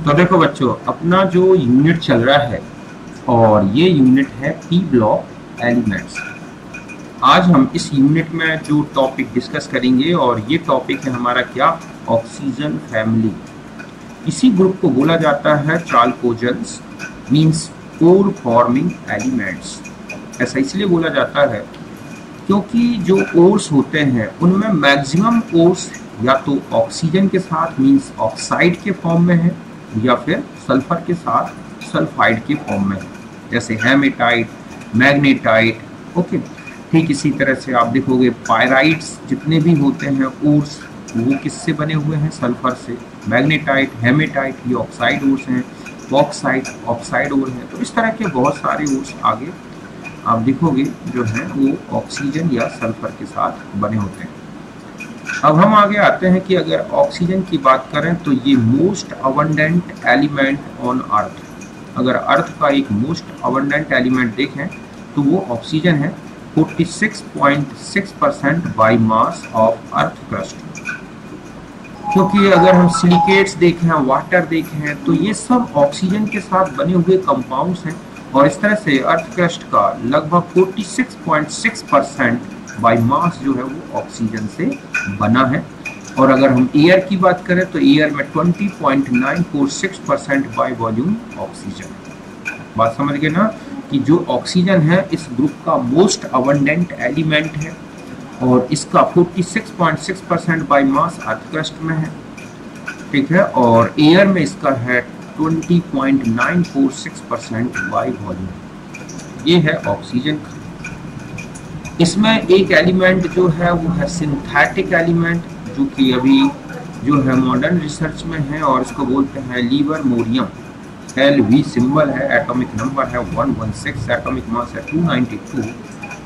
तो देखो बच्चों, अपना जो यूनिट चल रहा है और ये यूनिट है पी ब्लॉक एलिमेंट्स। आज हम इस यूनिट में जो टॉपिक डिस्कस करेंगे और ये टॉपिक है हमारा क्या, ऑक्सीजन फैमिली। इसी ग्रुप को बोला जाता है चाल्कोजेंस, मींस कोर फॉर्मिंग एलिमेंट्स। ऐसा इसलिए बोला जाता है क्योंकि जो ओर्स होते हैं उनमें मैक्सिमम ओर्स या तो ऑक्सीजन के साथ मींस ऑक्साइड के फॉर्म में है या फिर सल्फर के साथ सल्फाइड के फॉर्म में है, जैसे हेमेटाइट, मैग्नेटाइट। ओके, ठीक इसी तरह से आप देखोगे पायराइट्स जितने भी होते हैं ओर्स, वो किससे बने हुए हैं, सल्फर से। मैग्नेटाइट, हेमेटाइट ये ऑक्साइड ओर्स हैं, बॉक्साइट ऑक्साइड ओर है। तो इस तरह के बहुत सारे ओर्स आगे आप देखोगे जो है वो ऑक्सीजन या सल्फर के साथ बने होते हैं। अब हम आगे आते हैं कि अगर ऑक्सीजन की बात करें तो ये most abundant element on earth. अगर अर्थ का एक मोस्ट अबंडेंट एलिमेंट देखें तो वो ऑक्सीजन है, 46.6% by mass of earth crust. क्योंकि अगर हम सिलिकेट्स देखें, वाटर देखें, तो ये सब ऑक्सीजन के साथ बने हुए कंपाउंड्स हैं और इस तरह से अर्थ क्रस्ट का लगभग 46.6% बाई मास जो है वो ऑक्सीजन से बना है। और अगर हम एयर की बात करें तो एयर में 20.946% बाई वॉल्यूम ऑक्सीजन। बात समझ गए ना कि जो ऑक्सीजन है इस ग्रुप का मोस्ट अबंडेंट एलिमेंट है और इसका 46.6% बाई मास अर्थ क्रस्ट में है, ठीक है। और एयर में इसका है 20.946% बाई वॉल्यूम। ये है ऑक्सीजन का। इसमें एक एलिमेंट जो है वो है सिंथेटिक एलिमेंट, जो कि अभी जो है मॉडर्न रिसर्च में है और इसको बोलते हैं लिबरमोरियम। LV सिंबल है, एटॉमिक नंबर है 116, एटॉमिक मास है 292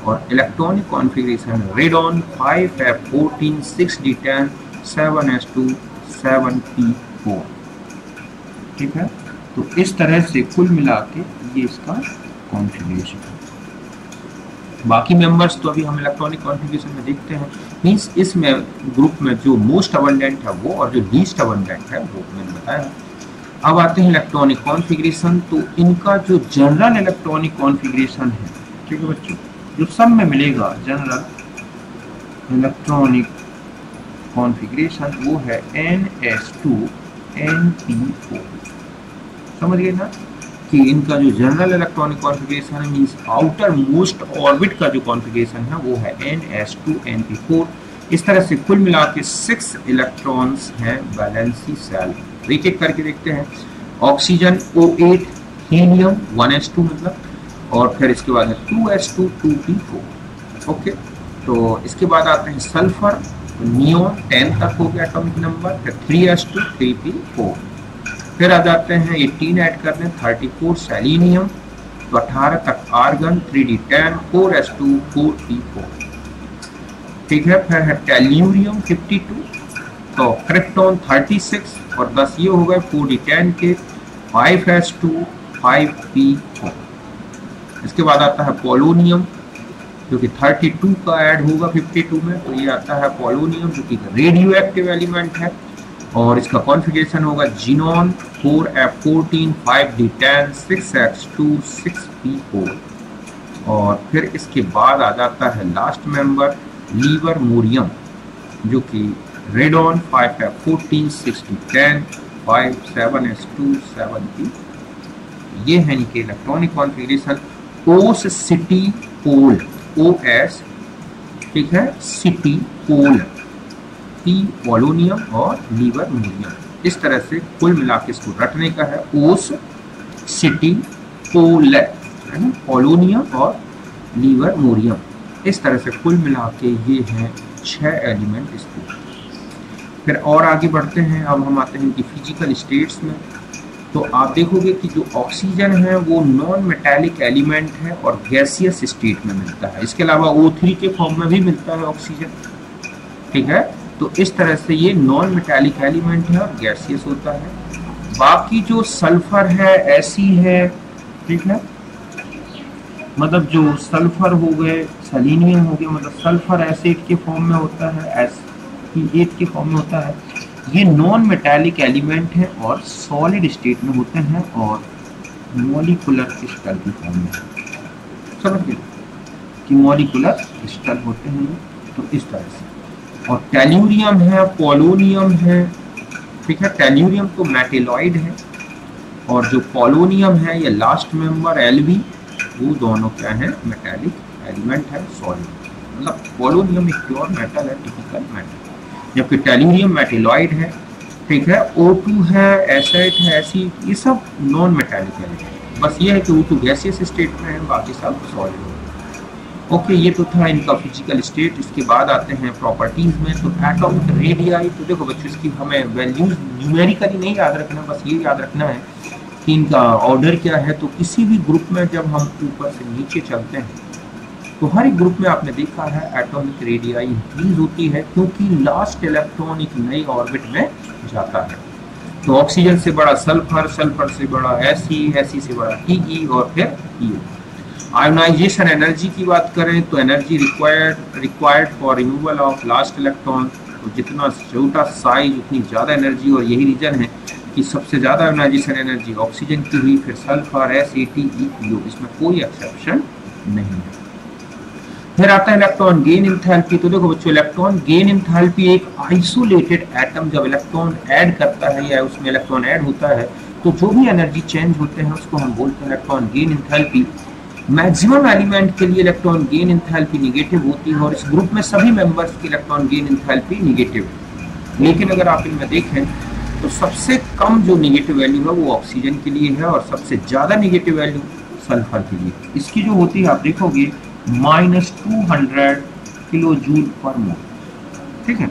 और electronic configuration radon 5F14 6D10 7s2 7p4, ठीक है। तो इस तरह से कुल मिला के ये इसका कॉन्फ़िगरेशन है। बाकी मेंबर्स तो अभी हम इलेक्ट्रॉनिक कॉन्फ़िगरेशन में देखते हैं। मींस इसमें ग्रुप में जो मोस्ट अबंडेंट है वो और जो लीस्ट अबंडेंट है वो मैंने बताया। अब आते हैं इलेक्ट्रॉनिक कॉन्फ़िगरेशन। तो इनका जो जनरल इलेक्ट्रॉनिक कॉन्फ़िगरेशन है, ठीक है बच्चों, जो सब में मिलेगा जनरल इलेक्ट्रॉनिक कॉन्फ़िगरेशन वो है NS2Np4। समझ गए ना कि इनका जो जनरल इलेक्ट्रॉनिक कॉन्फ़िगरेशन है मींस आउटर मोस्ट ऑर्बिट का जो कॉन्फ़िगरेशन है वो है NS2Np4। इस तरह से कुल मिला के 6 इलेक्ट्रॉन्स हैं वैलेंसी सेल। एक एक करके देखते हैं। ऑक्सीजन O8, हीलियम 1s2 मतलब, और फिर इसके बाद है 2s2 2p4। ओके, तो इसके बाद आते हैं सल्फर, नियोन 10 तक हो गया एटॉमिक नंबर, फिर 3s2 3p4। फिर आ जाते हैं 18 ऐड करते हैं 34 सेलेनियम, तो 18 तक आर्गन 3d10 4s2 4p4, ठीक है। फिर है टेल्यूरियम 52, तो क्रिप्टॉन 36 और 10 ये हो गए 4d10 के 5s2 5p4। इसके बाद आता है पोलोनियम जो कि 32 का ऐड होगा 52 में, तो ये आता है पोलोनियम जो कि रेडियो एक्टिव एलिमेंट है और इसका कॉन्फ़िगरेशन होगा xenon 4F14 5d10 6s2 6p4। और फिर इसके बाद आ जाता है लास्ट मेंबर लिबरमोरियम जो कि radon 5F14 6d10 5 7s2 7p। ये है इनके इलेक्ट्रॉनिक कॉन्फ़िगरेशन। ओस सिटी पोल, OS, ठीक है, सिटी पोल, P पोलोनियम और लिबरमोरियम। इस तरह से कुल मिला के इसको रटने का है ओस सिटी पोल, है ना, पोलोनियम और लिबरमोरियम। इस तरह से कुल मिला के ये हैं 6 एलिमेंट इसके। फिर और आगे बढ़ते हैं। अब हम आते हैं इनकी फिजिकल स्टेट्स में। तो आप देखोगे कि जो ऑक्सीजन है वो नॉन मेटालिक एलिमेंट है और गैसियस स्टेट में मिलता है। इसके अलावा O3 के फॉर्म में भी मिलता है ऑक्सीजन, ठीक है। तो इस तरह से ये नॉन मेटालिक एलिमेंट है और गैसियस होता है। बाकी जो सल्फर है ऐसी है, ठीक है, मतलब जो सल्फर हो गए, सेलेनियम हो गया, मतलब सल्फर एसिड के फॉर्म में होता है, एसिड के फॉर्म में होता है। ये नॉन मेटालिक एलिमेंट है और सॉलिड स्टेट में होते हैं और मॉलिक्यूलर क्रिस्टल की फॉर्म में, समझ गए कि मॉलिक्यूलर क्रिस्टल होते हैं। तो इस तरह से, और टेल्यूरियम है, पोलोनियम है, ठीक है। टेल्यूरियम तो मेटेलॉइड है और जो पोलोनियम है ये लास्ट मेंबर Lv, वो दोनों क्या है, मेटालिक एलिमेंट है, सॉलिड। मतलब पोलोनियम एक प्योर मेटल है, टिपिकल मेटल, जबकि टेल्यूरियम मेटेलॉइड है, ठीक है। O2 है, एसिड है, ऐसी ये सब नॉन मेटालिक एलिमेंट। बस ये है कि O2 गैसियस स्टेट में है, बाकी सब सॉलिड है। ओके, ये तो था इनका फिजिकल स्टेट। इसके बाद आते हैं प्रॉपर्टीज में। तो एटॉमिक रेडियाई, तो देखो बच्चों इसकी हमें वैल्यूज न्यूमेरिकली नहीं याद रखना, बस ये याद रखना है कि इनका ऑर्डर क्या है। तो किसी भी ग्रुप में जब हम ऊपर से नीचे चलते हैं तो हर एक ग्रुप में आपने देखा है एटॉमिक रेडियाई इंक्रीज होती है, क्योंकि लास्ट इलेक्ट्रॉन एक नई ऑर्बिट में जाता है। तो ऑक्सीजन से बड़ा सल्फर, सल्फर से बड़ा Fe, Fe से बड़ा He और फिर Eo। आयोनाइजेशन एनर्जी की बात करें तो energy required for removal of last electron, तो जितना छोटा साइज उतनी ज़्यादा एनर्जी, और यही रीजन है कि सबसे ज़्यादा आयोनाइजेशन एनर्जी ऑक्सीजन की हुई, फिर सल्फर, SAT, EO, इसमें कोई एक्सेप्शन नहीं है। फिर आता है इलेक्ट्रॉन गेन इंथैल्पी। तो देखो बच्चों, इलेक्ट्रॉन गेन इंथैल्पी एक आइसोलेटेड एटम जब इलेक्ट्रॉन ऐड करता है या उसमें इलेक्ट्रॉन ऐड होता है तो जो भी एनर्जी चेंज होते हैं उसको हम बोलते हैं electron gain enthalpy. Maximum element के लिए इलेक्ट्रॉन गेन इंथैल्पी निगेटिव होती है और इस ग्रुप में सभी मेंबर्स की इलेक्ट्रॉन गेन इंथैल्पी निगेटिव है। लेकिन अगर आप इनमें देखें तो सबसे कम जो निगेटिव वैल्यू है वो ऑक्सीजन के लिए है और सबसे ज्यादा निगेटिव वैल्यू सल्फर के लिए। इसकी जो होती है आप देखोगे -200 किलो जूल पर मोल, ठीक है।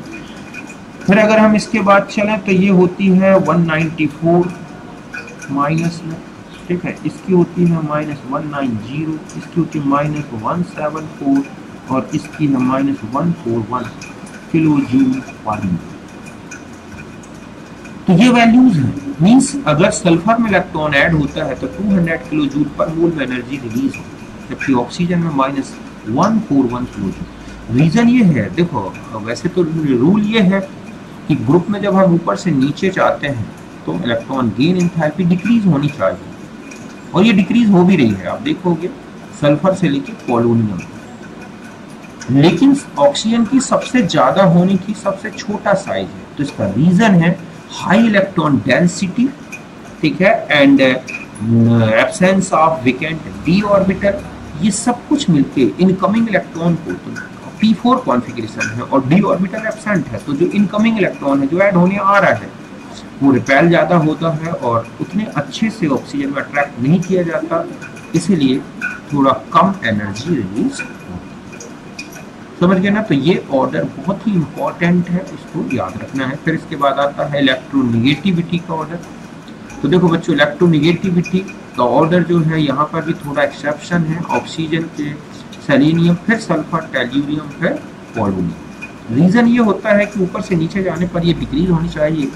फिर अगर हम इसके बाद चलें तो ये होती है 194 माइनस में, ठीक है। इसकी होती है -190, इसकी होती है -174 और इसकी है -141 किलो जूल पर मोल। तो ये वैल्यूज हैं। मींस अगर सल्फर में इलेक्ट्रॉन ऐड होता है तो 200 किलो जूल पर मोल में एनर्जी रिलीज होती है, जबकि ऑक्सीजन में -141 किलो जूल। रीजन ये है, देखो वैसे तो रूल ये है कि ग्रुप में जब हम ऊपर से नीचे जाते हैं तो इलेक्ट्रॉन गेन इंथैल्पी डिक्रीज होनी चाहिए, और ये डिक्रीज हो भी रही है। आप देखोगे सल्फर से लेके पोलोनियम, लेकिन ऑक्सीजन की सबसे ज्यादा होने की सबसे छोटा साइज है। तो इसका रीजन है हाई इलेक्ट्रॉन डेंसिटी, ठीक है, and absence of vacant d orbital. ये सब कुछ मिलके इनकमिंग इलेक्ट्रॉन को, तो p4 कॉन्फ़िगरेशन है और d ऑर्बिटल एब्सेंट है, तो जो इनकमिंग इलेक्ट्रॉन है जो ऐड होने आ रहा है वो रिपेल ज्यादा होता है और उतने अच्छे से ऑक्सीजन में अट्रैक्ट नहीं किया जाता, इसीलिए थोड़ा कम एनर्जी रिलीज होती है। समझ गए ना। तो ये ऑर्डर बहुत ही इंपॉर्टेंट है, इसको याद रखना है। फिर इसके बाद आता है इलेक्ट्रोनिगेटिविटी का ऑर्डर। तो देखो बच्चों, इलेक्ट्रोनिगेटिविटी का ऑर्डर जो है यहाँ पर भी थोड़ा एक्सेप्शन है। ऑक्सीजन के सेलेनियम, फिर सल्फर, टेल्यूरियम, फिर पोलोनियम। रीजन ये होता है कि ऊपर से नीचे जाने पर ये डिक्रीज होनी चाहिए,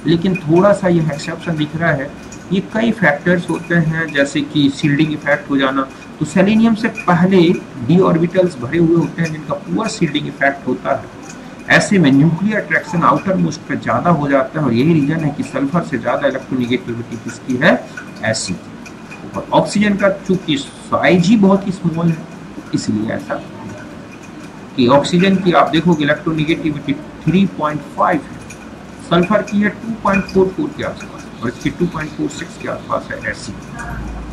लेकिन थोड़ा सा ये एक्सेप्शन दिख रहा है। ये कई फैक्टर्स होते हैं, जैसे कि शील्डिंग इफेक्ट हो जाना। तो सेलेनियम से पहले d ऑर्बिटल्स भरे हुए होते हैं जिनका पूरा शील्डिंग इफेक्ट होता है। ऐसे में न्यूक्लियर अट्रैक्शन आउटर मोस्ट पे ज्यादा हो जाता है, और यही रीजन है कि सल्फर से ज्यादा इलेक्ट्रोनिगेटिविटी किसकी है, Ac। और ऑक्सीजन का चूंकि साइज ही बहुत ही स्मॉल है, इसलिए ऐसा कि ऑक्सीजन की आप देखोगे इलेक्ट्रोनिगेटिविटी 3.5 है, सल्फर की है 2.44 के आसपास और इसकी 2.46 के आसपास है Ac।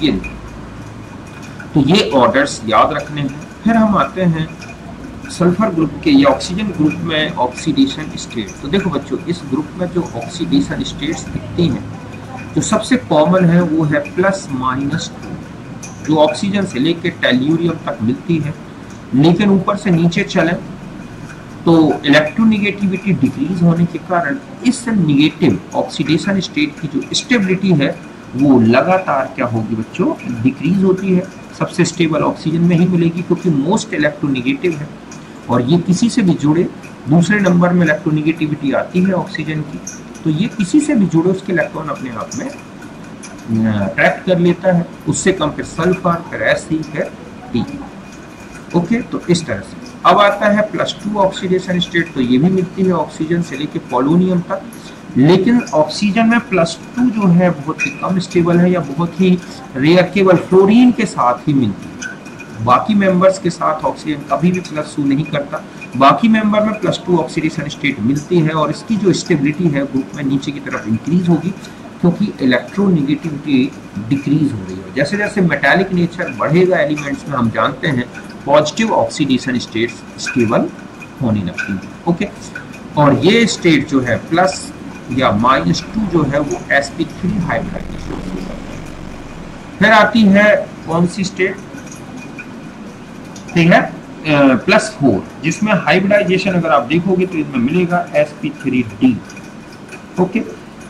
ये तो ये ऑर्डर्स याद रखने हैं। फिर हम आते हैं सल्फर ग्रुप के या ऑक्सीजन ग्रुप में ऑक्सीडेशन स्टेट। तो देखो बच्चों, इस ग्रुप में जो ऑक्सीडेशन स्टेट्स दिखती हैं, जो सबसे कॉमन है वो है +-2, जो ऑक्सीजन से लेकर टेल्यूरियम तक मिलती है। लेकिन ऊपर से नीचे चलें तो इलेक्ट्रोनिगेटिविटी डिक्रीज होने के कारण इस निगेटिव ऑक्सीडेशन स्टेट की जो स्टेबिलिटी है वो लगातार क्या होगी बच्चों, डिक्रीज होती है। सबसे स्टेबल ऑक्सीजन में ही मिलेगी क्योंकि मोस्ट इलेक्ट्रोनिगेटिव है, और ये किसी से भी जुड़े दूसरे नंबर में इलेक्ट्रोनिगेटिविटी आती है ऑक्सीजन की, तो ये किसी से भी जुड़े उसके इलेक्ट्रॉन अपने आप में अट्रैक्ट कर लेता है। उससे कम फिर सल्फर, फिर Ac, फिर T। ओके, तो इस तरह से अब आता है +2 ऑक्सीडेशन स्टेट। तो ये भी मिलती है ऑक्सीजन से लेके पोलोनियम तक, लेकिन ऑक्सीजन में +2 जो है बहुत ही कम स्टेबल है या बहुत ही रेयर, केवल फ्लोरीन के साथ ही मिलती है। बाकी मेंबर्स के साथ ऑक्सीजन कभी भी +2 नहीं करता। बाकी मेंबर में +2 ऑक्सीडेशन स्टेट मिलती है और इसकी जो स्टेबिलिटी है ग्रुप में नीचे की तरफ इंक्रीज होगी क्योंकि इलेक्ट्रोनेगेटिविटी डिक्रीज हो रही है। जैसे जैसे मेटालिक नेचर बढ़ेगा एलिमेंट्स में, हम जानते हैं पॉजिटिव ऑक्सीडेशन स्टेट्स स्टेबल होने लगती है। ओके, और ये स्टेट जो है प्लस या -2 जो है वो sp3 हाइब्रिडाइजेशन। फिर आती है कौन सी स्टेट, ठीक है, +4, जिसमें हाइब्रिडाइजेशन अगर आप देखोगे तो इसमें मिलेगा sp3d। ओके,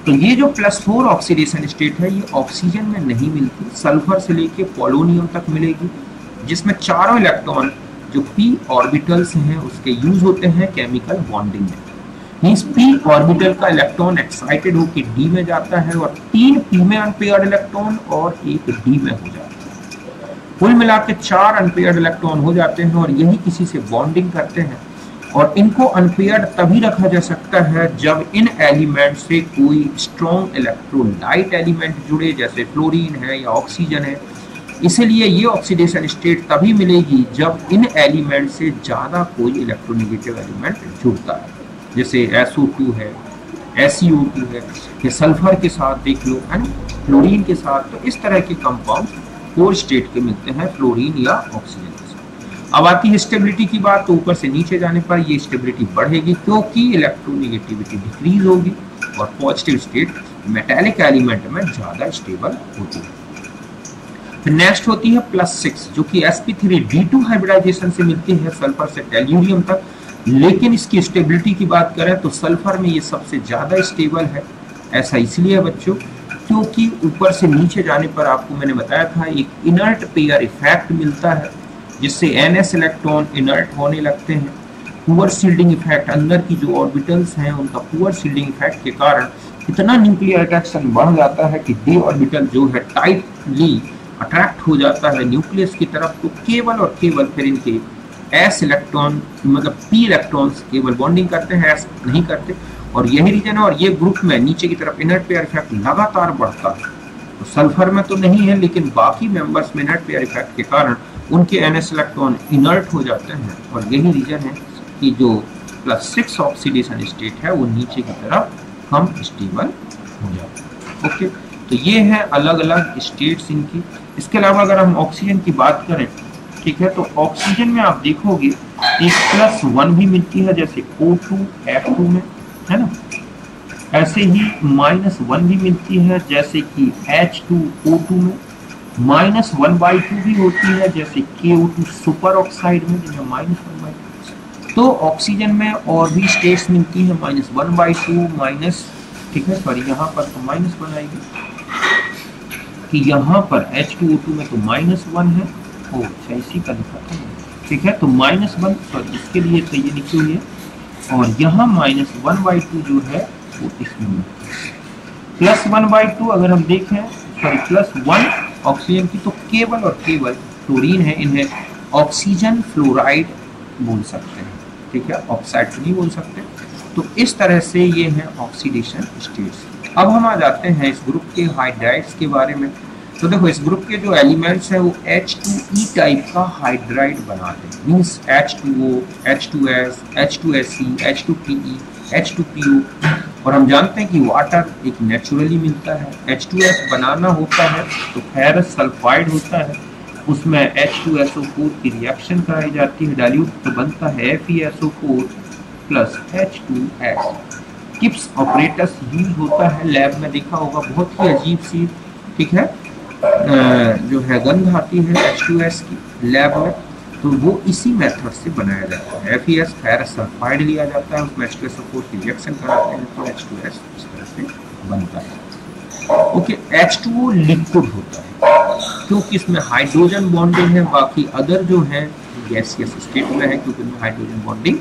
तो ये जो +4 ऑक्सीडेशन स्टेट है ये ऑक्सीजन में नहीं मिलती, सल्फर से लेके पोलोनियम तक मिलेगी, जिसमें चारों इलेक्ट्रॉन जो p ऑर्बिटल्स हैं उसके यूज होते हैं केमिकल बॉन्डिंग में। मींस p ऑर्बिटल का इलेक्ट्रॉन एक्साइटेड होकर d में जाता है और 3 p में अनपेयर्ड इलेक्ट्रॉन और 1 d में हो जाता है। कुल मिला के 4 अनपेयर्ड इलेक्ट्रॉन हो जाते हैं और यही किसी से बॉन्डिंग करते हैं। और इनको अनपेयर्ड तभी रखा जा सकता है जब इन एलिमेंट से कोई स्ट्रॉन्ग इलेक्ट्रोलाइट एलिमेंट जुड़े, जैसे फ्लोरीन है या ऑक्सीजन है। इसीलिए ये ऑक्सीडेशन स्टेट तभी मिलेगी जब इन एलिमेंट से ज्यादा कोई इलेक्ट्रोनेगेटिव एलिमेंट जुड़ता है, जैसे SO2 है, SeO2 है, या सल्फर के साथ देख लो, है ना, फ्लोरीन के साथ। तो इस तरह के कंपाउंड 4 स्टेट के मिलते हैं फ्लोरीन या ऑक्सीजन के साथ। अब आती है स्टेबिलिटी की बात, तो ऊपर से नीचे जाने पर ये स्टेबिलिटी बढ़ेगी क्योंकि इलेक्ट्रोनेगेटिविटी डिक्रीज होगी और पॉजिटिव स्टेट मेटालिक एलिमेंट में ज्यादा स्टेबल होती है। फिर नेक्स्ट होती है +6 जो कि sp3d2 हाइब्रिडाइजेशन से मिलती है सल्फर से टेल्यूरियम तक। लेकिन इसकी स्टेबिलिटी की बात करें तो सल्फर में ये सबसे ज्यादा स्टेबल है। ऐसा इसलिए बच्चों क्योंकि ऊपर से नीचे जाने पर आपको मैंने बताया था एक इनर्ट पेयर इफेक्ट मिलता है, जिससे ns इलेक्ट्रॉन इनर्ट होने लगते हैं। पुअर शील्डिंग इफेक्ट, अंदर की जो ऑर्बिटल्स हैं उनका पुअर शील्डिंग इफेक्ट के कारण इतना न्यूक्लियर अट्रैक्शन बढ़ जाता है कि d ऑर्बिटल जो है टाइटली अट्रैक्ट हो जाता है न्यूक्लियस की तरफ। तो केवल और केवल फिर इनके s इलेक्ट्रॉन मतलब p इलेक्ट्रॉन्स केवल बॉन्डिंग करते हैं, s नहीं करते। और यही रीजन है, और ये ग्रुप में नीचे की तरफ इनर्ट पेयर इफेक्ट लगातार बढ़ता है। तो सल्फर में तो नहीं है, लेकिन बाकी मेंबर्स में इनर्ट पेयर इफेक्ट के कारण उनके ns इलेक्ट्रॉन इनर्ट हो जाते हैं। और यही रीजन है कि जो +6 ऑक्सीडेशन स्टेट है वो नीचे की तरफ कम स्टेबल हो जाता है। ओके, तो ये है अलग अलग स्टेट्स इनकी। इसके अलावा अगर हम ऑक्सीजन की बात करें, ठीक है, तो ऑक्सीजन में आप देखोगे एक +1 भी मिलती है, जैसे O2 F2 में, है ना। ऐसे ही -1 भी मिलती है जैसे कि H2O2 में। -1/2 भी होती है जैसे KO2 सुपर ऑक्साइड में, जिसमें -1/2। तो ऑक्सीजन में और भी स्टेट्स मिलती है -1/2 माइनस, ठीक है, सॉरी यहाँ पर तो -1 आएगी कि यहाँ पर H2O2 में तो -1 है। ओ अच्छा, इसी का लिखा था, ठीक है। तो -1 सॉरी इसके लिए तो ये लिखी हुई है, और यहाँ -1/2 जो है वो इसमें +1/2 अगर हम देखें, सॉरी +1 ऑक्सीजन की, तो केवल और केवल फ्लोरीन है। इन्हें ऑक्सीजन फ्लोराइड बोल सकते हैं, ठीक है, ऑक्साइड नहीं बोल सकते। तो इस तरह से ये है ऑक्सीडेशन स्टेट्स। अब हम आ जाते हैं इस ग्रुप के हाइड्राइड्स के बारे में। तो देखो इस ग्रुप के जो एलिमेंट्स हैं वो H2E टाइप का हाइड्राइड बनाते हैं, means H2O, H2S, H2SE, H2PE, H2PO। और हम जानते हैं कि वाटर एक नेचुरली मिलता है। H2S बनाना होता है तो फेरस सल्फाइड होता है, उसमें H2SO4 की रिएक्शन कराई जाती है, डाइल्यूट तो बनता है FeSO4 + H2S। Kips apparatus use होता है, लैब में देखा होगा, बहुत ही अजीब सी, ठीक है, जो है गंध आती है H2S की लैब में। तो वो इसी मेथड से बनाया जाता है। FeS फेरस सल्फाइड लिया जाता है, उसमें H2SO4 की रिएक्शन कराते हैं तो H2S इस तरह से बनता है। ओके, H2O लिक्विड होता है क्योंकि इसमें हाइड्रोजन बॉन्डिंग है, बाकी अदर जो है गैसियस स्टेट में है क्योंकि इनमें हाइड्रोजन बॉन्डिंग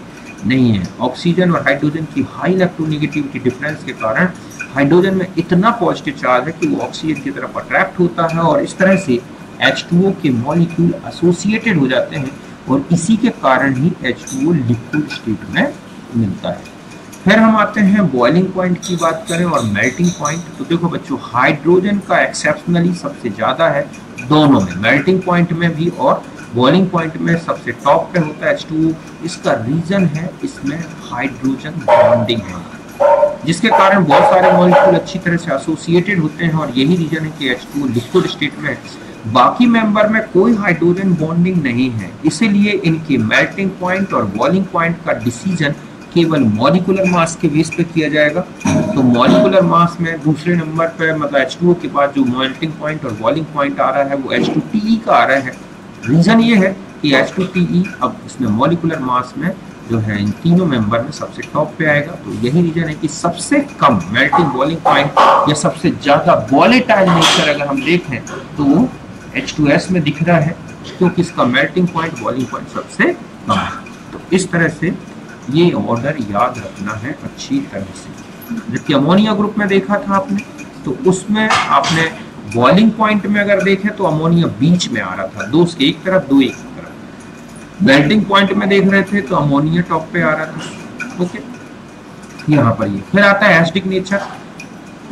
नहीं है। ऑक्सीजन और हाइड्रोजन की हाई इलेक्ट्रोनेगेटिविटी डिफरेंस के कारण हाइड्रोजन में इतना पॉजिटिव चार्ज है कि वो ऑक्सीजन की तरफ अट्रैक्ट होता है और इस तरह से H2O के मॉलिक्यूल एसोसिएटेड हो जाते हैं और इसी के कारण ही H2O लिक्विड स्टेट में मिलता है। फिर हम आते हैं बॉइलिंग पॉइंट की बात करें और मेल्टिंग पॉइंट। तो देखो बच्चों, हाइड्रोजन का एक्सेप्शनली सबसे ज्यादा है दोनों में, मेल्टिंग पॉइंट में भी और बॉइलिंग पॉइंट में सबसे टॉप पे होता है H2O। इसका रीजन है इसमें हाइड्रोजन बॉन्डिंग है, जिसके कारण बहुत सारे मॉलिक्यूल अच्छी तरह से एसोसिएटेड होते हैं और यही रीजन है कि H2O लिक्विड स्टेट में है। बाकी मेंबर में कोई हाइड्रोजन बॉन्डिंग नहीं है, इसीलिए इनके मेल्टिंग पॉइंट और बॉइलिंग पॉइंट का डिसीजन केवल मॉलिक्यूलर मास के बेस पे किया जाएगा। तो मॉलिक्यूलर मास में दूसरे नंबर पे मतलब H2O के बाद जो मेल्टिंग पॉइंट और बॉइलिंग पॉइंट आ रहा है वो H2TE का आ रहा है। रीजन ये है कि H2TE अब इसमें मॉलिक्यूलर मास में जो है इन तीनों मेंबर में सबसे टॉप पे आएगा। तो यही रीजन है कि सबसे कम मेल्टिंग बॉइलिंग पॉइंट या सबसे ज्यादा वॉलेटाइल नेचर अगर हम देखें तो वो H2S में दिख रहा है, क्योंकि इसका मेल्टिंग पॉइंट बॉइलिंग पॉइंट सबसे कम है। तो इस तरह से ये ऑर्डर याद रखना है अच्छी तरह से। जबकि अमोनिया ग्रुप में देखा था आपने, तो उसमें आपने बॉइलिंग पॉइंट में अगर देखें तो अमोनिया बीच में आ रहा था, दो एक तरफ दो एक तरफ। मेल्टिंग पॉइंट में देख रहे थे तो अमोनिया टॉप पे आ रहा था। ओके, यहाँ पर ये फिर आता है एसिडिक नेचर,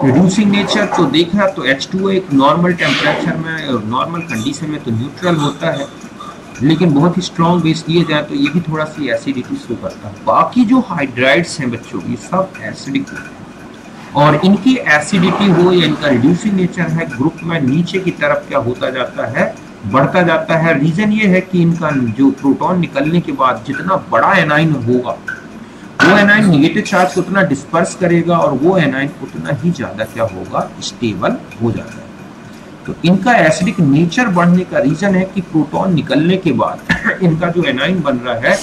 रिड्यूसिंग नेचर। तो देखा तो H2O एक नॉर्मल टेम्परेचर में नॉर्मल कंडीशन में तो न्यूट्रल होता है, लेकिन बहुत ही स्ट्रॉन्ग बेस दिए जाए तो ये भी थोड़ा सी एसिडिटी शो करता है। बाकी जो हाइड्राइड्स हैं बच्चों, ये सब एसिडिक होते हैं और इनकी एसिडिटी हो या इनका रिड्यूसिंग नेचर है, ग्रुप में नीचे की तरफ क्या होता जाता है, बढ़ता जाता है। रीजन ये है कि इनका जो प्रोटॉन निकलने के बाद जितना बड़ा एनाइन होगा, वो एनाइन निगेटिव चार्ज को उतना डिस्पर्स करेगा और वो एनाइन उतना ही ज्यादा क्या होगा, स्टेबल हो जाता है। तो इनका एसिडिक नेचर बढ़ने का रीजन है कि प्रोटॉन निकलने के बाद इनका जो एनाइन बन रहा है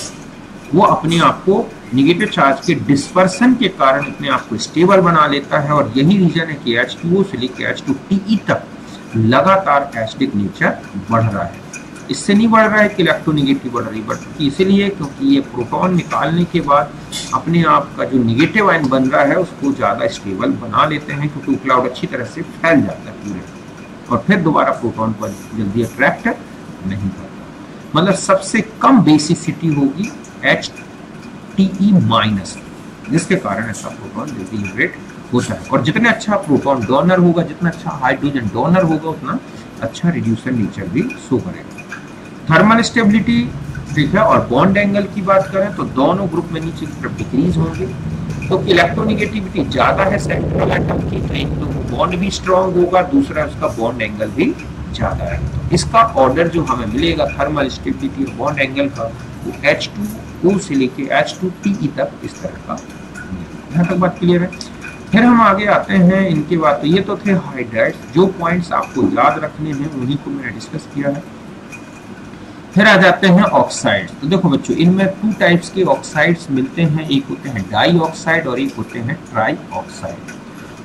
वो अपने आप को निगेटिव चार्ज के डिस्पर्सन के कारण अपने आप को स्टेबल बना लेता है। और यही रीजन है कि H2O से लेकर H2TE तक लगातार एसिडिक नेचर बढ़ रहा है। इससे नहीं बढ़ रहा है कि इलेक्ट्रोनेगेटिव बढ़ रही, बट इसीलिए क्योंकि ये प्रोटॉन निकालने के बाद अपने आप का जो निगेटिव आयन बन रहा है उसको ज्यादा स्टेबल बना लेते हैं, क्योंकि क्लाउड अच्छी तरह से फैल जाता है पूरे और फिर दोबारा प्रोटॉन को जल्दी अट्रैक्ट नहीं करता। मतलब सबसे कम बेसिसिटी होगी HTE माइनस, जिसके कारण ऐसा प्रोटॉन जल्दी लिबरेट होता है। और जितने अच्छा प्रोटॉन डोनर होगा, जितना अच्छा हाइड्रोजन डोनर होगा, उतना अच्छा रिड्यूसर नेचर भी शो करेगा। थर्मल स्टेबिलिटी ठीक है, और बॉन्ड एंगल की बात करें तो दोनों ग्रुप में नीचे की तरफ डिक्रीज होंगे। तो इलेक्ट्रोनेगेटिविटी ज्यादा है सेंट्रल एटम की, तो एक तो बॉन्ड भी स्ट्रॉन्ग होगा, दूसरा उसका बॉन्ड एंगल भी ज्यादा है। तो इसका ऑर्डर जो हमें मिलेगा थर्मल स्टेबिलिटी और बॉन्ड एंगल का, वो H2O से लेके H2TE तक इस तरह का। यहाँ तक बात क्लियर है। फिर हम आगे आते हैं इनके बाद। तो ये तो थे हाइड्राइड्स, जो पॉइंट्स आपको याद रखने हैं उन्हीं को मैंने डिस्कस किया है। फिर आ जाते हैं ऑक्साइड्स। तो देखो बच्चों, इनमें 2 टाइप्स के ऑक्साइड्स मिलते हैं, एक होते हैं डाई ऑक्साइड और एक होते हैं ट्राई ऑक्साइड।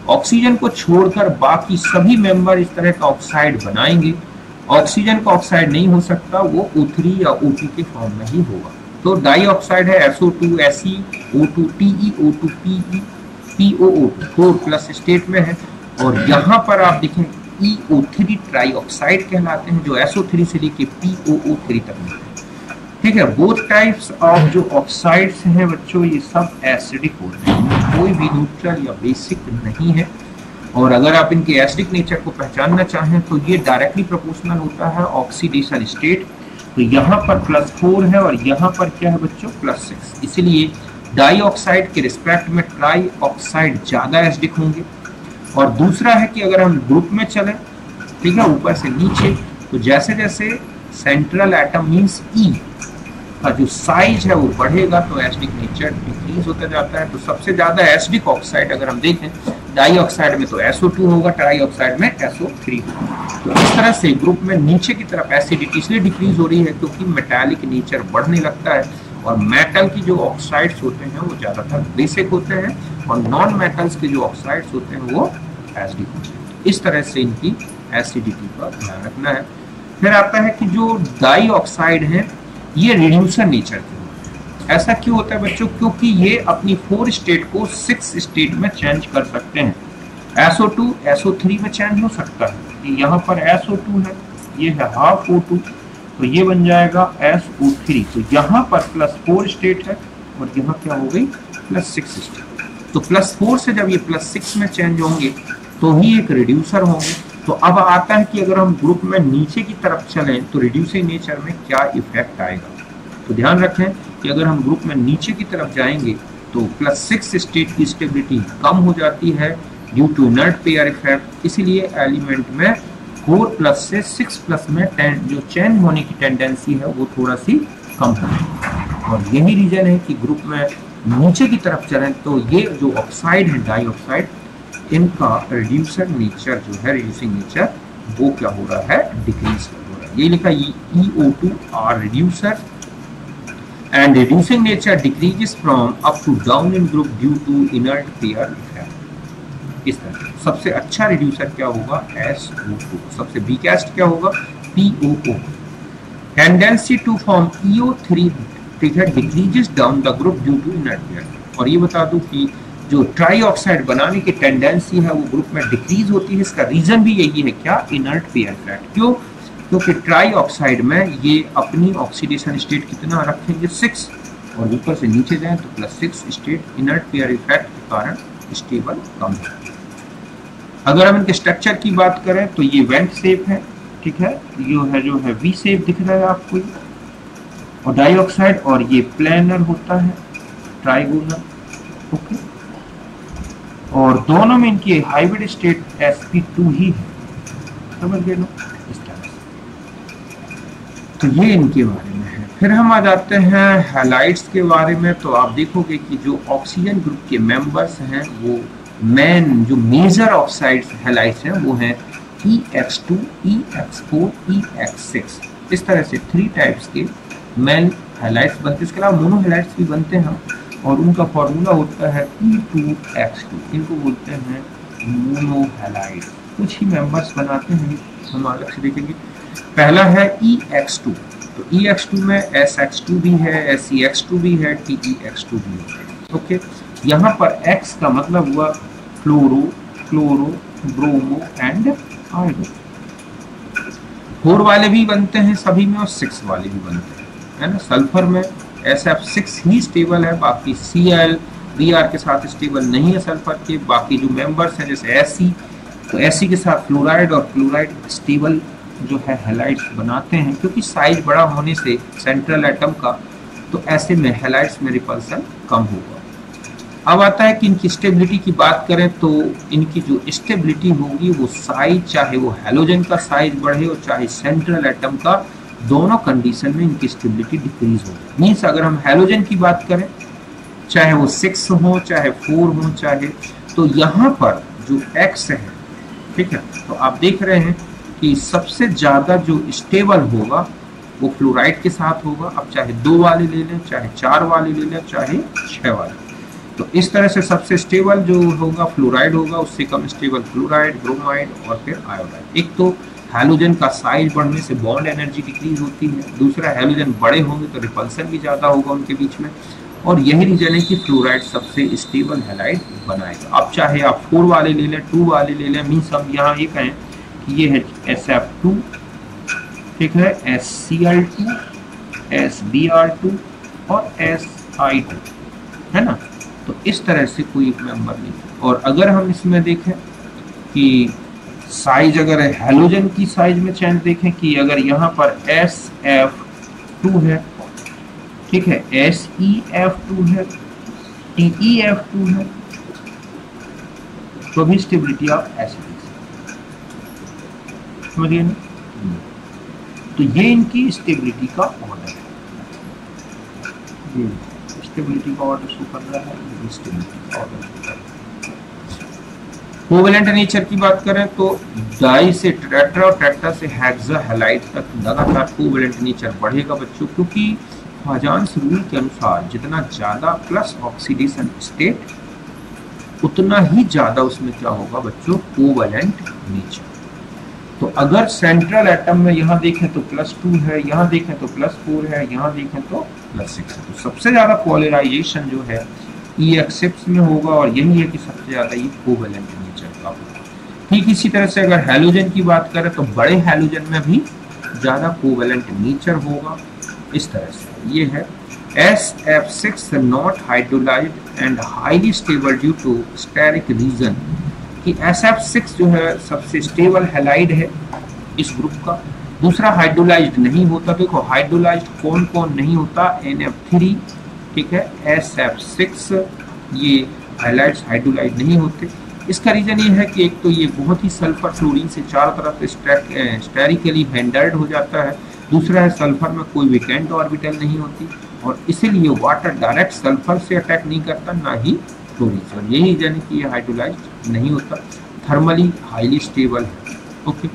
ऑक्सीजन को छोड़कर बाकी सभी मेंबर इस तरह का ऑक्साइड बनाएंगे। ऑक्सीजन का ऑक्साइड नहीं हो सकता, वो O3 या O2 के फॉर्म में ही होगा। तो डाई ऑक्साइड है SO2 Se O2 Te O2 Pe POO2 4 plus state में है। और यहाँ पर आप देखें EO3 ट्राई ऑक्साइड कहलाते हैं, जो SO3 से लेके POO3 तक मिलते हैं। ठीक है, बोथ टाइप्स ऑफ जो ऑक्साइड्स हैं बच्चों, ये सब एसिडिक होते हैं, कोई भी न्यूट्रल या बेसिक नहीं है। और अगर आप इनके एसिडिक नेचर को पहचानना चाहें तो ये डायरेक्टली प्रोपोर्शनल होता है ऑक्सीडेशन स्टेट। तो यहाँ पर +4 है और यहाँ पर क्या है बच्चों, +6। इसलिए डाई ऑक्साइड के रिस्पेक्ट में ट्राई ऑक्साइड ज्यादा एसिडिक होंगे। और दूसरा है कि अगर हम ग्रुप में चलें, ठीक है, ऊपर से नीचे, तो जैसे जैसे सेंट्रल एटम मींस E का जो साइज है वो बढ़ेगा तो एसिडिक नेचर डिक्रीज होता जाता है। तो सबसे ज्यादा एसिडिक ऑक्साइड अगर हम देखें डाई ऑक्साइड में तो SO2 होगा, ट्राई ऑक्साइड में SO3 होगा। तो इस तरह से ग्रुप में नीचे की तरफ एसिडिटी इसलिए डिक्रीज हो रही है क्योंकि मेटालिक नेचर बढ़ने लगता है और मेटल की जो ऑक्साइड्स होते हैं वो ज्यादातर बेसिक होते हैं और नॉन मेटल्स के जो ऑक्साइड्स होते हैं वो एसिडिक होते हैं। इस तरह से इनकी एसिडिटी का ध्यान रखना है। फिर आता है कि जो डाई ऑक्साइड है ये रिड्यूसर नेचर के होते हैं। ऐसा क्यों होता है बच्चों, क्योंकि ये अपनी 4 स्टेट को 6 स्टेट में चेंज कर सकते हैं। SO2 SO3 में चेंज हो सकता है। यहाँ पर SO2 है, ये है हाफ O2, तो ये बन जाएगा SO3। तो यहाँ पर +4 स्टेट है और यहाँ क्या हो गई +6 स्टेट। तो +4 से जब ये +6 में चेंज होंगे तो ही एक रिड्यूसर होंगे। तो अब आता है कि अगर हम ग्रुप में नीचे की तरफ चलें तो रिड्यूसिंग नेचर में क्या इफेक्ट आएगा। तो ध्यान रखें कि अगर हम ग्रुप में नीचे की तरफ जाएंगे तो +6 स्टेट की स्टेबिलिटी कम हो जाती है due to inert pair effect. इसीलिए एलिमेंट में 4+ से 6+ में जो चेंज होने की टेंडेंसी है वो थोड़ा सी कम है। और यही रीजन है कि ग्रुप में नीचे की तरफ चलें तो ये जो ऑक्साइड है डाइऑक्साइड, इनका रिड्यूसर नेचर जो है, रिड्यूसिंग नेचर, वो क्या हो रहा है, डिक्रीज हो रहा है। ये लिखा EO2 are reducer and reducing nature decreases from up to down in group due to inert pair effect. इस तरह सबसे अच्छा रिड्यूसर क्या होगा, SO2। सबसे वीकेस्ट क्या होगा, POO। Tendency to form EO3 ठीक है decreases down the group due to inert pair. और ये बता दूं कि जो ट्राईऑक्साइड बनाने की टेंडेंसी है वो ग्रुप में डिक्रीज होती है। इसका रीजन भी यही है, क्या, इनर्ट पेयर इफेक्ट। क्यों, क्योंकि ट्राईऑक्साइड में ये अपनी ऑक्सीडेशन स्टेट कितना रखेंगे, 6, और ऊपर से नीचे जाएं तो +6 स्टेट इनर्ट पेयर इफेक्ट के कारण स्टेबल कम है। अगर हम इनके स्ट्रक्चर की बात करें तो ये वेंट शेप है, ठीक है, जो है वी शेप दिख रहा है आपको, और डाइऑक्साइड, और ये प्लेनर होता है, ट्राइगोनल, ओके। और दोनों में इनकी हाइब्रिड स्टेट sp2 ही है, समझ गए ना, इस तरह से। तो ये इनके बारे में है। फिर हम आ जाते हैं हैलाइड्स के बारे में। तो आप देखोगे कि जो ऑक्सीजन ग्रुप के मेंबर्स हैं वो मेन जो मेजर ऑक्साइड्स हैलाइड्स हैं वो हैं EX2, EX4, EX6। इस तरह से 3 टाइप्स के मेन हैलाइड्स बनते हैं। इसके अलावा मोनो हैलाइड्स भी बनते हैं और उनका फॉर्मूला होता है E2X2। इनको बोलते हैं मोनो हैलाइड। कुछ ही मेंबर्स बनाते हैं, हम अलग से देखेंगे। पहला है EX2। तो EX2 में SX2 भी है, SEX2 भी है, TEX2 भी है, ओके। यहाँ पर X का मतलब हुआ फ्लोरो, क्लोरो, ब्रोमो एंड आयोडो। 4 वाले भी बनते हैं सभी में और 6 वाले भी बनते हैं, है ना। सल्फर में SF6 ही स्टेबल है, बाकी Cl, Br के साथ स्टेबल नहीं है सल्फर के। बाकी जो मेंबर्स हैं जैसे Fe, तो Fe के साथ फ्लोराइड और क्लोराइड स्टेबल जो है हैलाइड्स बनाते हैं, क्योंकि साइज बड़ा होने से सेंट्रल एटम का, तो ऐसे में हैलाइड्स में रिपल्सन कम होगा। अब आता है कि इनकी स्टेबिलिटी की बात करें तो इनकी जो स्टेबिलिटी होगी वो साइज, चाहे वो हैलोजन का साइज बढ़े और चाहे सेंट्रल एटम का, दोनों कंडीशन में इनकी स्टेबिलिटी डिक्रीज होगी। मीन्स अगर हम हैलोजन की बात करें, चाहे वो 6 हो, चाहे 4 हो, चाहे, तो यहाँ पर जो X है, ठीक है, तो आप देख रहे हैं कि सबसे ज्यादा जो स्टेबल होगा वो फ्लोराइड के साथ होगा। अब चाहे 2 वाले ले लें, चाहे 4 वाले ले लें, चाहे 6 वाले। तो इस तरह से सबसे स्टेबल जो होगा फ्लोराइड होगा, उससे कम स्टेबल क्लोराइड, ब्रोमाइड और फिर आयोडाइड। एक तो हैलोजन का साइज बढ़ने से बॉन्ड एनर्जी डिक्रीज होती है, दूसरा हैलोजन बड़े होंगे तो रिपल्सन भी ज़्यादा होगा उनके बीच में, और यही रीजन है कि फ्लोराइड सबसे स्टेबल हैलाइड बनाएगा। अब चाहे आप 4 वाले ले लें, 2 वाले ले लें, मीन्स हम यहाँ ये कहें कि ये है SF2, ठीक है, SCl2, SBr2 और SI2, है ना। तो इस तरह से कोई एक मेंबर नहीं। और अगर हम इसमें देखें कि साइज, अगर हैलोजन की साइज में चेंज देखें कि अगर यहाँ पर SF2 है, ठीक है, SEF2 है, TEF2 है, तो भी स्टेबिलिटी आप ऐसे देख सकते, समझिए ना। तो ये इनकी स्टेबिलिटी का ऑर्डर है, ये स्टेबिलिटी का ऑर्डर शो कर रहा है, ये स्टेबिलिटी का ऑर्डर शो कर रहा है। कोवेलेंट नेचर की बात करें तो डाई से टेट्रा और टेट्रा से हेक्सा हैलाइड तक लगातार कोवेलेंट नेचर बढ़ेगा बच्चों, क्योंकि फाजान्स रूल के अनुसार जितना ज्यादा प्लस ऑक्सीडेशन स्टेट उतना ही ज्यादा उसमें क्या होगा बच्चों, कोवेलेंट नेचर। तो अगर सेंट्रल एटम में यहाँ देखें तो +2 है, यहाँ देखें तो +4 है, यहाँ देखें तो +6 है, तो सबसे ज्यादा पोलराइजेशन जो है EX6 में होगा, और यही है कि सबसे ज्यादा ये कोवेलेंट नेचर का होगा। ठीक इसी तरह से अगर हैलोजन की बात करें तो बड़े हैलोजन में भी ज्यादा कोवेलेंट नेचर होगा। इस तरह से ये है SF6 not hydrolyzed and highly stable due to steric region, कि SF6 जो है सबसे स्टेबल हैलाइड है इस ग्रुप का, दूसरा हाइड्रोलाइज्ड नहीं होता। देखो हाइड्रोलाइज्ड कौन कौन नहीं होता, NF3, ठीक है, SF6, ये हाइलाइट्स हाइड्रोलाइज्ड नहीं होते। इसका रीजन ये है कि एक तो ये बहुत ही सल्फर फ्लोरीन से चारों तरफ स्टेरिकली हैंडल्ड हो जाता है, दूसरा है सल्फर में कोई वेकेंट ऑर्बिटल नहीं होती और इसीलिए वाटर डायरेक्ट सल्फर से अटैक नहीं करता, ना ही फ्लोरीन से, और यही रीजन है कि ये हाइड्रोलाइज्ड नहीं होता, थर्मली हाईली स्टेबल है। ओके,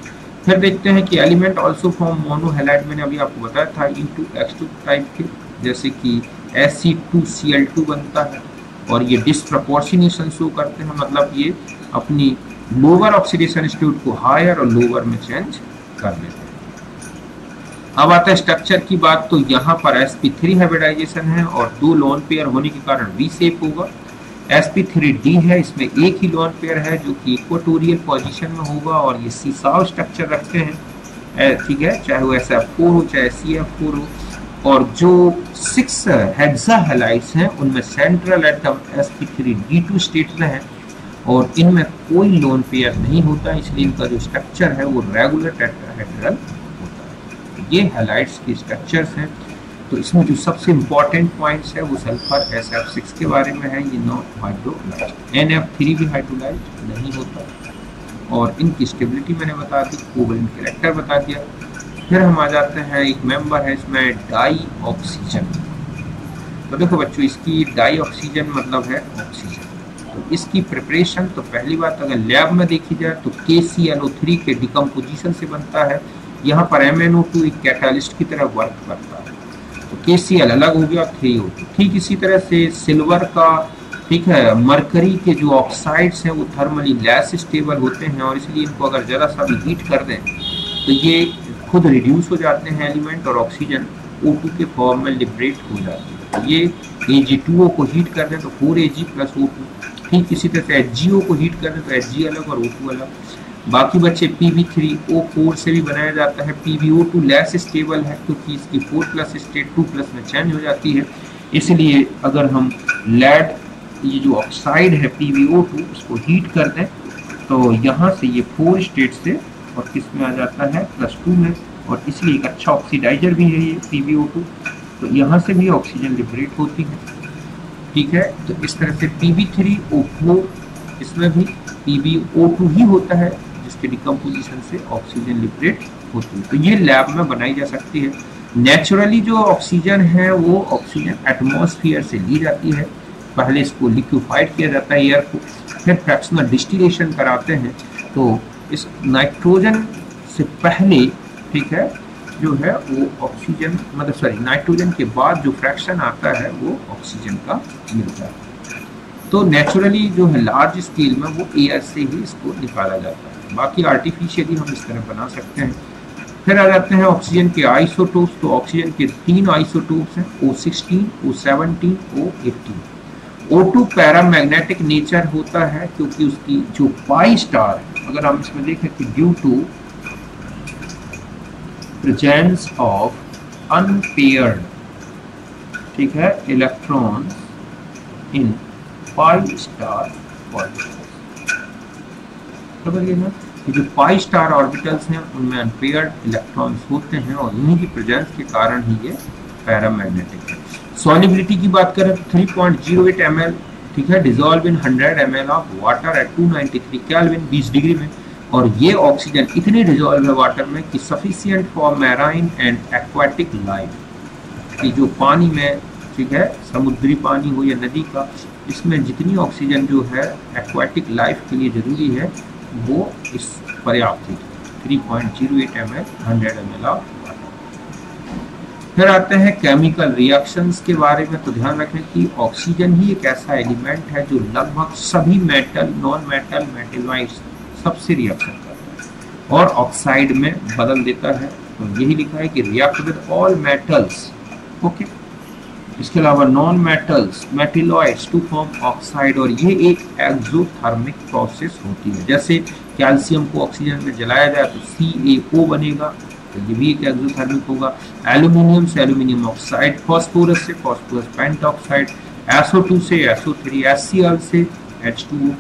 फिर देखते हैं कि एलिमेंट ऑल्सो फॉर्म मोनोहैलाइड, मैंने अभी आपको बताया था X2 टाइप के, जैसे कि Ac2Cl2 बनता है और ये डिसप्रपोर्शनेशन शो करते हैं, मतलब ये अपनी लोअर ऑक्सीडेशन स्टेट को हायर और लोअर में चेंज कर देते हैं। अब आता है स्ट्रक्चर की बात, तो यहाँ पर sp3 हाइब्रिडाइजेशन है और 2 लोन पेयर होने के कारण वी शेप होगा। sp3d है, इसमें एक ही लोन पेयर है जो कि इक्वेटोरियल पोजीशन में होगा और ये सीसाव स्ट्रक्चर रखते हैं, ठीक है, चाहे वो SF4 हो चाहे CF4 हो। और जो 6 हेक्सा हैलाइड्स हैं उनमें सेंट्रल एटम sp3d2 स्टेट में है और इनमें कोई लोन पेयर नहीं होता, इसलिए इनका जो स्ट्रक्चर है वो रेगुलर टेट्राहेड्रल होता है। ये हैलाइड्स के स्ट्रक्चर्स हैं। तो इसमें जो सबसे इम्पॉर्टेंट पॉइंट्स है वो सल्फर SF6 के बारे में है, ये नॉट हाइड्रोलाइज्ड, NF3 भी हाइड्रोलाइज्ड नहीं होता और इनकी स्टेबिलिटी मैंने बता दी, कोवलेंट कैरेक्टर बता दिया। फिर हम आ जाते हैं, एक मेंबर है इसमें डाई ऑक्सीजन। तो देखो बच्चों, इसकी डाई ऑक्सीजन मतलब है ऑक्सीजन, तो इसकी प्रिपरेशन तो पहली बात अगर लैब में देखी जाए तो KClO3 के डिकम्पोजिशन से बनता है। यहाँ पर MnO2 एक कैटालिस्ट की तरह वर्क करता है, तो KCl अलग हो गया, 3O2। ठीक इसी तरह से सिल्वर का, ठीक है, मरकरी के जो ऑक्साइड्स हैं वो थर्मली लेस स्टेबल होते हैं और इसलिए इनको अगर ज़रा सा भी हीट कर दें तो ये खुद रिड्यूस हो जाते हैं एलिमेंट और ऑक्सीजन O2 के फॉर्म में लिबरेट हो जाती है। तो ये Ag2O को हीट कर दें तो 4Ag + O2, ठीक इसी तरह से HgO को हीट कर दें तो Hg अलग और O2 अलग। बाकी बच्चे Pb3O4 से भी बनाया जाता है। PbO2 लेस स्टेबल है क्योंकि इसकी 4+ स्टेट 2+ में चेंज हो जाती है, इसलिए अगर हम लेड ये जो ऑक्साइड है PbO2 उसको हीट कर दें तो यहाँ से ये 4 स्टेट से और किस में आ जाता है +2 में, और इसलिए एक अच्छा ऑक्सीडाइजर भी है ये PbO2, तो यहाँ से भी ऑक्सीजन लिबरेट होती है। ठीक है, तो इस तरह से Pb3O4 इसमें भी PbO2 ही होता है जिसके डिकम्पोजिशन से ऑक्सीजन लिबरेट होती है। तो ये लैब में बनाई जा सकती है। नेचुरली जो ऑक्सीजन है वो ऑक्सीजन एटमॉस्फेयर से ली जाती है, पहले इसको लिक्विफाइड किया जाता है एयर को, फिर फ्रैक्शनल डिस्टिलेशन कराते हैं, तो इस नाइट्रोजन से पहले, ठीक है, जो है वो ऑक्सीजन मतलब सॉरी नाइट्रोजन के बाद जो फ्रैक्शन आता है वो ऑक्सीजन का मिलता है। तो नेचुरली जो है लार्ज स्केल में वो एयर से ही इसको निकाला जाता है, बाकी आर्टिफिशियली हम इस तरह बना सकते हैं। फिर आ जाते हैं ऑक्सीजन के आइसोटोप्स। तो ऑक्सीजन के 3 आइसोटोप्स हैं, O16, O17, O18। O2 paramagnetic nature होता है क्योंकि उसकी जो पाई स्टार है, अगर हम इसमें देखें कि due to presence of unpaired, ठीक है, electrons in pi star orbitals, समझिए ना, ये जो पाई स्टार ऑर्बिटल्स हैं उनमें अनपेयर्ड इलेक्ट्रॉन्स होते हैं और इन्हीं की प्रेजेंस के कारण ही ये पैरामैग्नेटिक है। सॉल्युबिलिटी की बात करें तो 3.08 ml, ठीक है, dissolve in 100 ml of water at 293 kelvin 20 degree में, और ये ऑक्सीजन इतनी डिजॉल्व है वाटर में कि sufficient for marine and aquatic life, कि जो पानी में, ठीक है, समुद्री पानी हो या नदी का, इसमें जितनी ऑक्सीजन जो है एक्वाटिक लाइफ के लिए जरूरी है वो इस पर्याप्त है। 3.08 ml 100 ml ऑफ वाटर। फिर आते हैं केमिकल रिएक्शंस के बारे में। तो ध्यान रखें कि ऑक्सीजन ही एक ऐसा एलिमेंट है जो लगभग सभी मेटल, नॉन मेटल, मेटेलॉइड्स सबसे रिएक्शन करता है और ऑक्साइड में बदल देता है। तो यही लिखा है कि react with all metals, okay. इसके अलावा non metals, metalloids to form oxide, और ये एक एक्सोथर्मिक प्रोसेस होती है। जैसे कैल्शियम को ऑक्सीजन में जलाया जाए तो CaO बनेगा, तो ये भी एक एक्सोथर्मिक होगा। एल्यूमिनियम से एल्यूमिनियम ऑक्साइड, फास्फोरस से फास्फोरस पेंटॉक्साइड, SO2 से SO3, HCl से H2O।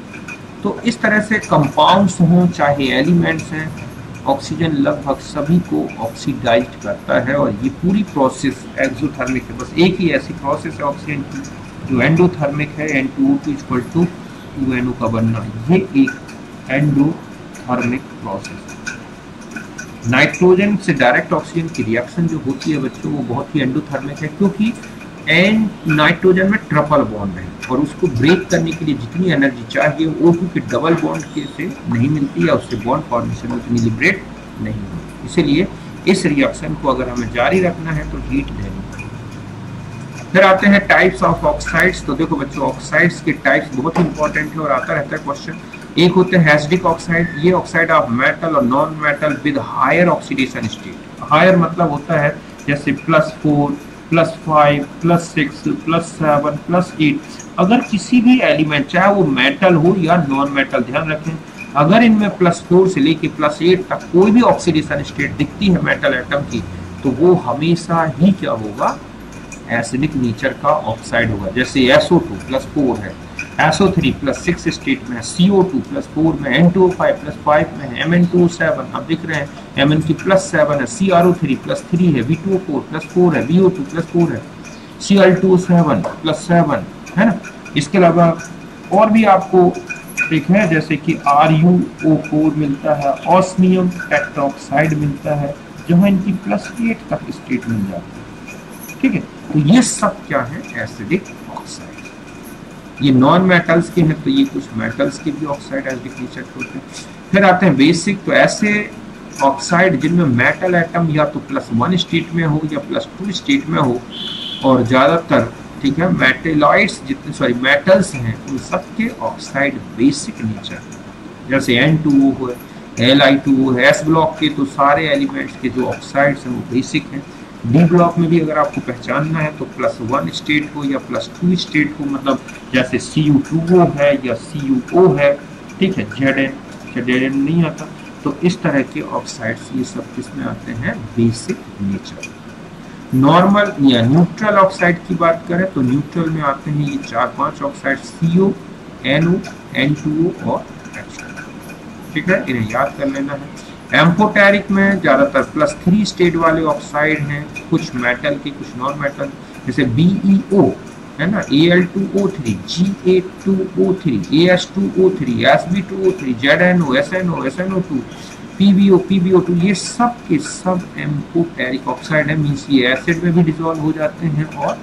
तो इस तरह से कंपाउंड्स हों चाहे एलिमेंट्स हैं, ऑक्सीजन लगभग सभी को ऑक्सीडाइज करता है और ये पूरी प्रोसेस एक्सोथर्मिक है। बस एक ही ऐसी प्रोसेस है ऑक्सीजन की जो एंडोथर्मिक है, N2O2 इक्वल टू 2NO का बनना, ये एक एंडोथर्मिक प्रोसेस है। नाइट्रोजन से डायरेक्ट ऑक्सीजन की रिएक्शन जो होती है बच्चों वो बहुत ही एंडोथर्मिक है, क्योंकि नाइट्रोजन में ट्रिपल बॉन्ड है और उसको ब्रेक करने के लिए जितनी एनर्जी चाहिए O2 के डबल बॉन्ड के से नहीं मिलती है, उससे बॉन्ड फॉर्मेशन उतनी लिबरेट नहीं होती। इसीलिए इस रिएक्शन को अगर हमें जारी रखना है तो हीट देनी है। फिर आते हैं टाइप्स ऑफ ऑक्साइड्स। तो देखो बच्चों, ऑक्साइड्स के टाइप्स बहुत इंपॉर्टेंट है और आता रहता है क्वेश्चन। एक होते हैं एसिडिक ऑक्साइड, ये ऑक्साइड ऑफ मेटल और non metal with higher oxidation state. Higher मतलब होता है जैसे +4, +5, +6, +7, +8। अगर किसी भी एलिमेंट चाहे वो मेटल हो या नॉन मेटल, ध्यान रखें अगर इनमें +4 से लेके +8 तक कोई भी ऑक्सीडेशन स्टेट दिखती है मेटल एटम की, तो वो हमेशा ही क्या होगा, एसिडिक नेचर का ऑक्साइड होगा। जैसे SO2 +4 है, SO3 +6 स्टेट में है, CO2 +4 में, N2O5 +5 में है, Mn2O7 आप दिख रहे हैं Mn की +7 है, CrO3 +3 है, V2O4 +4 है, VO2 +4 है, Cl2O7 +7 है ना। इसके अलावा और भी आपको एक है जैसे कि RuO4 मिलता है, ऑस्मियम टेट्राऑक्साइड मिलता है, जहां इनकी +8 तक स्टेट मिल जाती है। ठीक है, तो ये सब क्या है, एसिडिक ऑक्साइड। ये नॉन मेटल्स के हैं, तो ये कुछ मेटल्स के भी ऑक्साइड एसिडिक नेचर के होते हैं। फिर आते हैं बेसिक। तो ऐसे ऑक्साइड जिनमें मेटल एटम या तो +1 स्टेट में हो या +2 स्टेट में हो, और ज्यादातर ठीक है मेटेलॉइड्स जितने मेटल्स हैं उन सब के ऑक्साइड बेसिक नेचर, जैसे N2O है, Li2O है। S ब्लॉक के तो सारे एलिमेंट्स के जो ऑक्साइड्स हैं वो बेसिक हैं। D ब्लॉक में भी अगर आपको पहचानना है तो +1 स्टेट हो या +2 स्टेट हो, मतलब जैसे Cu2O है या CuO है, ठीक है, Zn नहीं आता। तो इस तरह के ऑक्साइड्स ये सब किसमें आते हैं, बेसिक नेचर। नॉर्मल या न्यूट्रल ऑक्साइड की बात करें तो न्यूट्रल में आते हैं ये 4-5 ऑक्साइड, CO, NO, N2O और H2O। ठीक है, इन्हें याद कर लेना है। एम्फोटेरिक में ज्यादातर +3 स्टेट वाले ऑक्साइड हैं, कुछ मेटल के कुछ नॉन मेटल, जैसे BeO है ना, Al2O3, Ga2O3, AS2O3, Sb2O3, ZnO, SnO, SnO2, PbO2, ये सब के सब एम्फोटेरिक ऑक्साइड है, मींस ये एसिड में भी डिसॉल्व हो जाते हैं और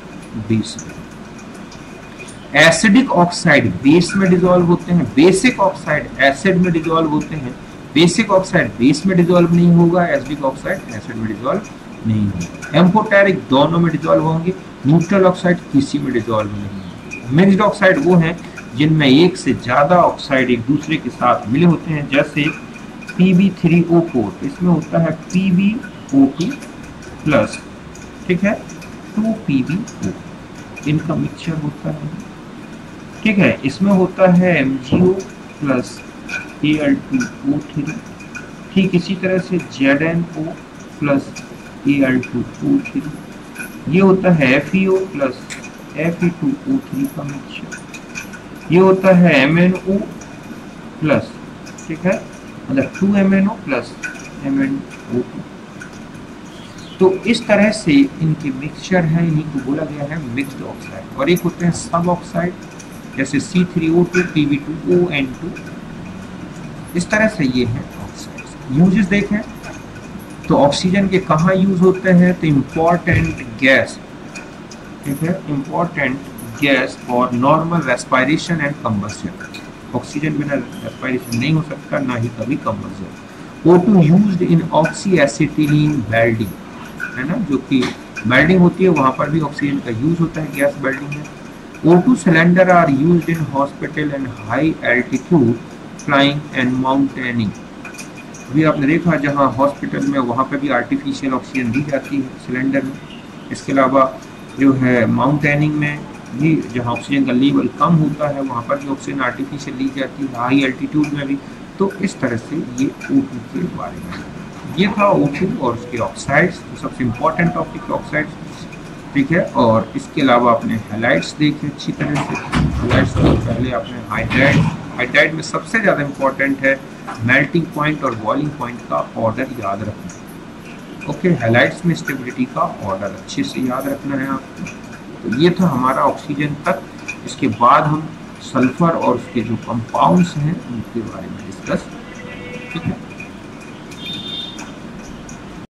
बेस में। एसिडिक ऑक्साइड बेस में डिसॉल्व होते हैं, बेसिक ऑक्साइड एसिड में डिसॉल्व होते हैं। बेसिक ऑक्साइड बेस में डिसॉल्व नहीं होगा, एसिडिक ऑक्साइड एसिड में डिसॉल्व नहीं होगा। एम्फोटेरिक दोनों में डिसॉल्व होंगे, न्यूट्रल ऑक्साइड किसी में डिसॉल्व नहीं होंगे। मिक्स्ड ऑक्साइड वो हैं जिनमें एक से ज्यादा ऑक्साइड एक दूसरे के साथ मिले होते हैं, जैसे Pb3O4, इसमें होता है PbO2 प्लस, ठीक है, 2PbO, इनका मिक्सचर होता है। ठीक है, इसमें होता है MgO प्लस Al2O3, ठीक इसी तरह से ZnO प्लस Al2O3, ये होता है FeO प्लस Fe2O3 का मिक्सचर, ये होता है MnO प्लस, ठीक है, मतलब 2MnO प्लस MnO2। तो इस तरह से इनके मिक्सचर है, इन्हीं को बोला गया है मिक्स्ड ऑक्साइड। और एक होते हैं सब ऑक्साइड, जैसे C3O2, Pb2O, N2। इस तरह से ये है ऑक्साइड। यूजेस देखें तो ऑक्सीजन के कहाँ यूज होते हैं, तो इम्पोर्टेंट गैस, ठीक है, important gas for normal respiration and combustion. Oxygen बिना रेस्पिरेशन नहीं हो सकता, ना ही कभी combustion. O2 used in oxy acetylene welding, है ना, जो कि वेल्डिंग होती है वहां पर भी ऑक्सीजन का यूज होता है, गैस वेल्डिंग में। O2 cylinder are used in hospital and high altitude flying and mountaining. अभी आपने देखा जहां हॉस्पिटल में वहां पर भी आर्टिफिशियल ऑक्सीजन दी जाती है सिलेंडर में। इसके अलावा जो है माउंटेनिंग में भी, जहाँ ऑक्सीजन का लेवल कम होता है वहाँ पर भी ऑक्सीजन आर्टिफिशियल ली जाती है, हाई एल्टीट्यूड में भी। तो इस तरह से ये O2 के बारे में। ये था O2 और उसके ऑक्साइड्स, तो सबसे इम्पोर्टेंट टॉपिक ऑक्साइड्स, ठीक है। और इसके अलावा आपने हैलाइड्स देखे अच्छी तरह से। हैलाइड्स तो पहले आपने हाइड्राइड, हाइड्राइड में सबसे ज़्यादा इम्पोर्टेंट है मेल्टिंग पॉइंट और बॉइलिंग पॉइंट का ऑर्डर याद रखना। ओके, हैलाइड्स में स्टेबिलिटी का ऑर्डर अच्छे से याद रखना है आपको। तो ये था हमारा ऑक्सीजन तक। इसके बाद हम सल्फर और उसके जो कंपाउंड्स हैं उनके बारे में डिस्कस, ठीक है।